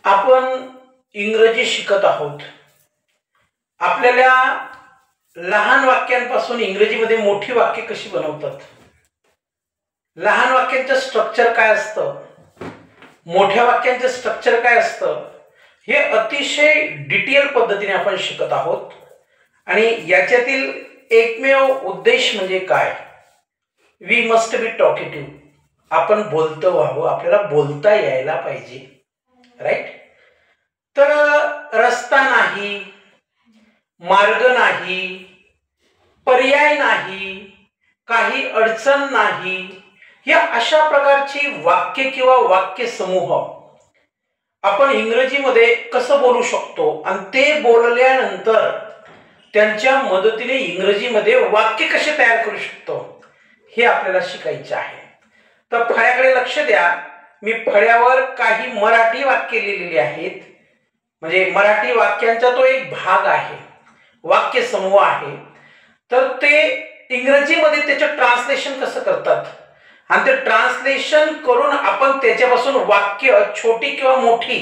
आपण इंग्रजी शिकत आहोत. आपल्याला लहान वाक्यांपासून इंग्रजीमध्ये मोठी वाक्य कशी बनवतात, लहान वाक्यांचं स्ट्रक्चर काय असतं, मोठ्या वाक्यांचं स्ट्रक्चर काय असतं, हे अतिशय डिटेल पद्धतीने आपण शिकत आहोत. आणि याच्यातील एकमेव उद्देश म्हणजे काय, वी मस्ट बी टॉकेटिव्ह. आपण बोलतो व्हावं, आपल्याला बोलता यायला पाहिजे. राईट. तर रस्ता नाही, मार्ग नाही, पर्याय नाही, काही अडचण नाही, या अशा प्रकारची वाक्य किंवा वाक्य समूह आपण इंग्रजीमध्ये कसं बोलू शकतो आणि ते बोलल्यानंतर त्यांच्या मदतीने इंग्रजीमध्ये वाक्य कसे तयार करू शकतो हे आपल्याला शिकायचे आहे. तर फळ्याकडे लक्ष द्या. मी फळ्यावर काही मराठी वाक्य लिहिलेली आहेत, म्हणजे मराठी वाक्यांचा तो एक भाग आहे, वाक्य समूह आहे. तर ते इंग्रजीमध्ये त्याचं ट्रान्सलेशन कसं करतात आणि ते ट्रान्सलेशन करून आपण त्याच्यापासून वाक्य छोटी किंवा मोठी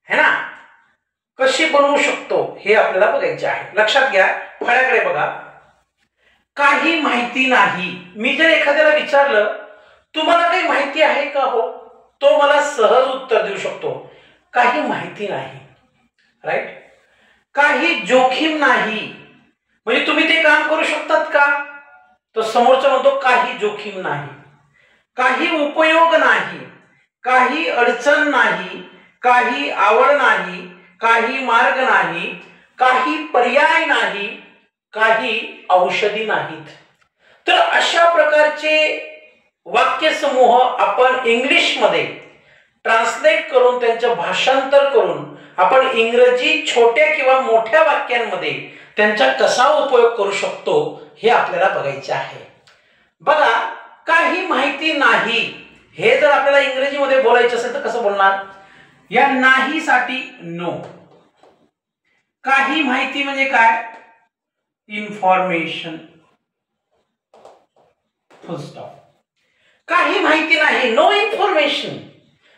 है ना कशी बनवू शकतो हे आपल्याला बघायचे आहे. लक्षात घ्या, फळ्याकडे बघा. काही माहिती नाही. मी जर एखाद्याला विचारलं तुम्हाला काही माहिती आहे का हो, तो मला सहज उत्तर देऊ शकतो, काही माहिती नाही. राईट. काही जोखीम नाही, म्हणजे तुम्ही ते काम करू शकतात का, तो समोरचा म्हणतो काही जोखीम नाही. काही उपयोग नाही, काही अडचण नाही, काही आवड नाही, काही मार्ग नाही, काही पर्याय नाही, काही औषधी नाहीत. तर अशा प्रकारचे वाक्यसमूह आपण इंग्लिशमध्ये ट्रान्सलेट करून त्यांचं भाषांतर करून आपण इंग्रजी छोट्या किंवा मोठ्या वाक्यांमध्ये त्यांचा कसा उपयोग करू शकतो हे आपल्याला बघायचे आहे. बघा, काही माहिती नाही हे जर आपल्याला इंग्रजीमध्ये बोलायचं असेल तर कसं बोलणार, या नाही साठी नो. काही माहिती म्हणजे काय, इन्फॉर्मेशन, फुल स्टॉप. काही माहिती नाही, नो इन्फॉर्मेशन,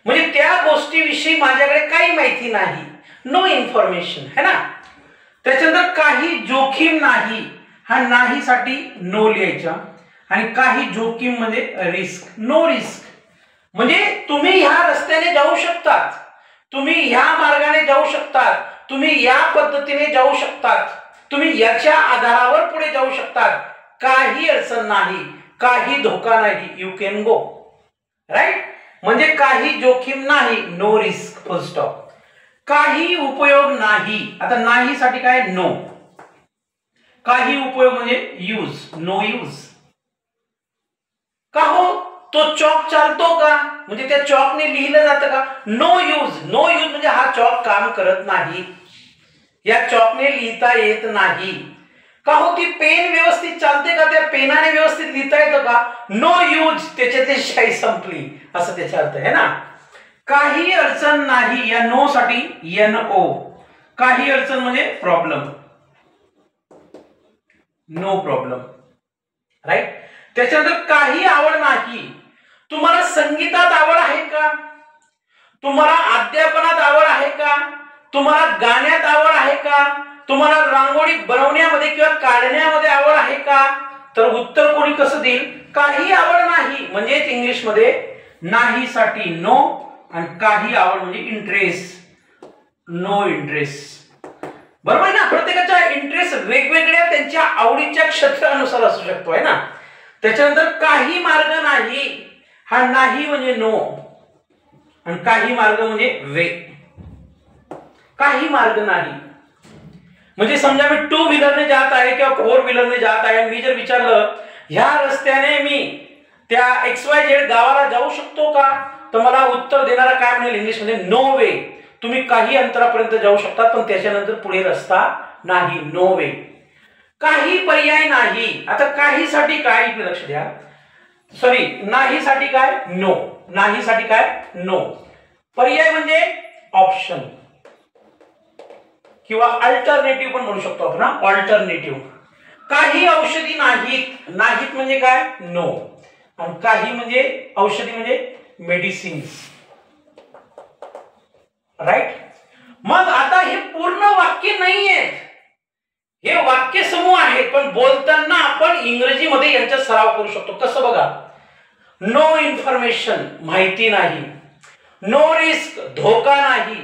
म्हणजे त्या गोष्टीविषयी माझ्याकडे काही माहिती नाही, नो इन्फॉर्मेशन है ना. त्याच्यानंतर काही जोखीम नाही, हा नाही साठी नो लिहायचा. आणि काही जोखीम म्हणजे रिस्क, नो रिस्क, म्हणजे तुम्ही ह्या रस्त्याने जाऊ शकतात, तुम्ही ह्या मार्गाने जाऊ शकतात, तुम्ही या पद्धतीने जाऊ शकतात, तुम्ही याच्या आधारावर पुढे जाऊ शकतात, काही अडचण नाही, काही धोका नाही, यू कॅन गो. राईट. म्हणजे काही जोखीम नाही, नो रिस्क, फुल स्टॉप. काही उपयोग नाही, आता नाही साठी काय, नो. काही उपयोग म्हणजे यूज, नो यूज. का हो, तो चॉक चालतो का, म्हणजे त्या चॉकने लिहिलं जातं का, नो यूज. नो यूज म्हणजे हा चॉक काम करत नाही, या चॉकने लिहिता येत नाही. का हो, ती पेन व्यवस्थित चालते का, त्या पेनाने व्यवस्थित लिहिता येतं का, नो यूज, त्याच्यातली शाई संपली, असं त्याचा अर्थ आहे ना. काही अडचण नाही, या नो साठी एन ओ. काही अडचण म्हणजे प्रॉब्लेम, नो प्रॉब्लेम. राईट. त्याच्यानंतर काही आवड नाही. तुम्हाला संगीतात आवड आहे का, तुम्हाला अध्यापनात आवड आहे का, तुम्हाला गाण्यात आवड आहे का, तुम्हाला रांगोळी बनवण्यामध्ये किंवा काढण्यामध्ये आवड आहे का, तर उत्तर कोणी कसं देईल, काही आवड नाही. म्हणजे इंग्लिशमध्ये नाही साठी नो आणि काही आवड म्हणजे इंटरेस्ट, नो इंटरेस्ट. बरोबर आहे ना. प्रत्येकाचा इंटरेस्ट वेगवेगळ्या त्यांच्या आवडीच्या क्षेत्रानुसार असू शकतो आहे ना. त्याच्यानंतर काही मार्ग नाही, हा नाही म्हणजे नो आणि काही मार्ग म्हणजे वे. काही मार्ग नाही म्हणजे समजा मी टू व्हीलरने जात आहे किंवा फोर व्हीलरने जात आहे, मी जर विचारलं ह्या रस्त्याने मी त्या XYZ गावाला जाऊ शकतो का, तर मला उत्तर देणारा काय म्हणेल इंग्लिशमध्ये, नो वे. तुम्ही काही अंतरापर्यंत जाऊ शकता पण त्याच्यानंतर पुढे रस्ता नाही, नो वे. काही पर्याय नाही. आता काही साठी काय, इकडे लक्ष द्या, सॉरी, नाही साठी काय, नो. नाही साठी काय, नो. पर्याय म्हणजे ऑप्शन किंवा अल्टरनेटिव्ह पण म्हणू शकतो आपण, अल्टरनेटिव्ह. काही औषधी नाहीत, नाहीत म्हणजे काय, नो. आणि काही म्हणजे औषधी म्हणजे मेडिसिन्स, राईट. मग आता हे पूर्ण वाक्य नाहीये, हे वाक्य समूह आहेत, पण बोलताना आपण इंग्रजीमध्ये यांचा सराव करू शकतो. कसं बघा, नो इन्फॉर्मेशन माहिती नाही, नो रिस्क धोका नाही,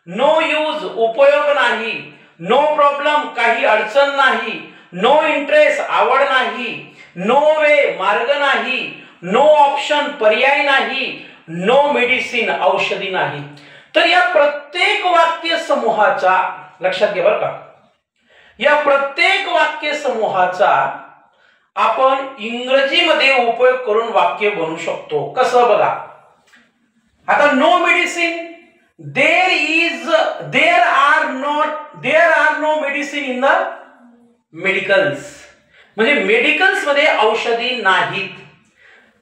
नो यूज उपयोग नाही, नो प्रॉब्लेम काही अडचण नाही, नो इंटरेस्ट आवड नाही, नो वे मार्ग नाही, नो ऑप्शन पर्याय नाही, नो मेडिसिन औषधी नाही. तर या प्रत्येक वाक्य समूहाचा लक्षात घ्या बरं का, या प्रत्येक वाक्य समूहाचा आपण इंग्रजीमध्ये उपयोग करून वाक्य बनवू शकतो. कसं बघा, आता no medicine, there are no medicine in the medicals, म्हणजे मेडिकल्स मध्ये औषधी नाहीत.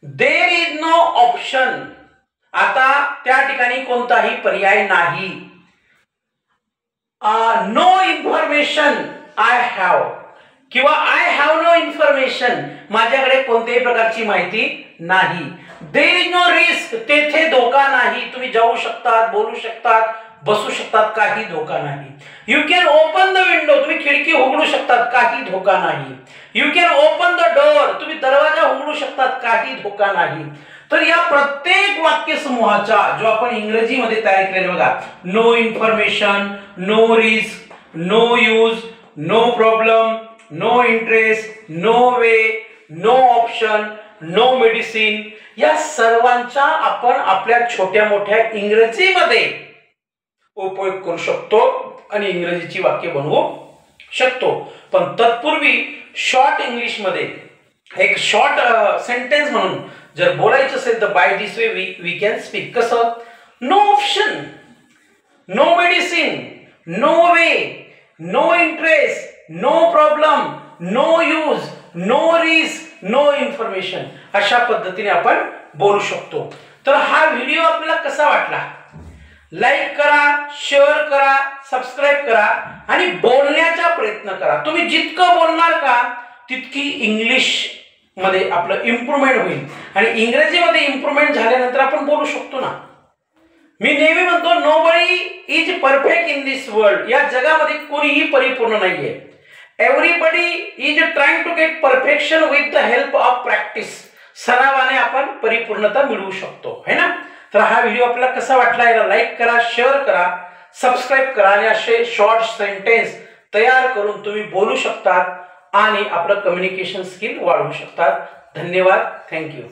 देर इज नो ऑप्शन, आता त्या ठिकाणी कोणताही पर्याय नाही. नो इन्फॉर्मेशन आय हॅव, किंवा आय हॅव नो इन्फॉर्मेशन, माझ्याकडे कोणत्याही प्रकारची माहिती नाही. देर इज नो रिस्क, तेथे धोका नाही, तुम्ही जाऊ शकतात, बोलू शकतात, बसू शकतात, काही धोका नाही. You can open the window, तुम्ही खिडकी उघडू शकतात, काही धोका नाही. You can open the door, तुम्ही दरवाजा उघडू शकतात, काही धोका नाही. तर या प्रत्येक वाक्य समूहाचा जो आपण इंग्रजीमध्ये तयार केलेले बघा, no information, no risk, no use, no problem, no interest, no way, no option, no medicine, या सर्वांचा आपण आपल्या छोट्या मोठ्या इंग्रजीमध्ये उपयोग करू शकतो आणि इंग्रजीची वाक्य बनवू शकतो. पण तत्पूर्वी शॉर्ट इंग्लिश मध्ये एक शॉर्ट सेंटेन्स म्हणून जर बोलायचं असेल तर by this way we can speak. कसं, no option, no medicine, no way, no interest, no problem, no use, no risk, no information, अशा पद्धतीने आपण बोलू शकतो. तर हा व्हिडिओ आपल्याला कसा वाटला, लाईक करा, शेअर करा, सबस्क्राईब करा आणि बोलण्याचा प्रयत्न करा. तुम्ही जितकं बोलणार का तितकी इंग्लिश मध्ये आपलं इम्प्रूव्हमेंट होईल आणि इंग्रजीमध्ये इम्प्रूव्हमेंट झाल्यानंतर आपण बोलू शकतो ना. मी नेहमी म्हणतो, nobody is perfect in this world, या जगामध्ये कोणीही परिपूर्ण नाहीये. Everybody is trying to get perfection with the help of practice, सरावाने आपण परिपूर्णता मिळवू शकतो, है ना. तर हा व्हिडिओ आपल्याला कसा वाटला, याला लाईक करा, शेअर करा, सबस्क्राईब करा आणि असे शॉर्ट सेंटेन्स तयार करून तुम्ही बोलू शकतात आणि आपलं कम्युनिकेशन स्किल वाढवू शकतात. धन्यवाद. थँक्यू.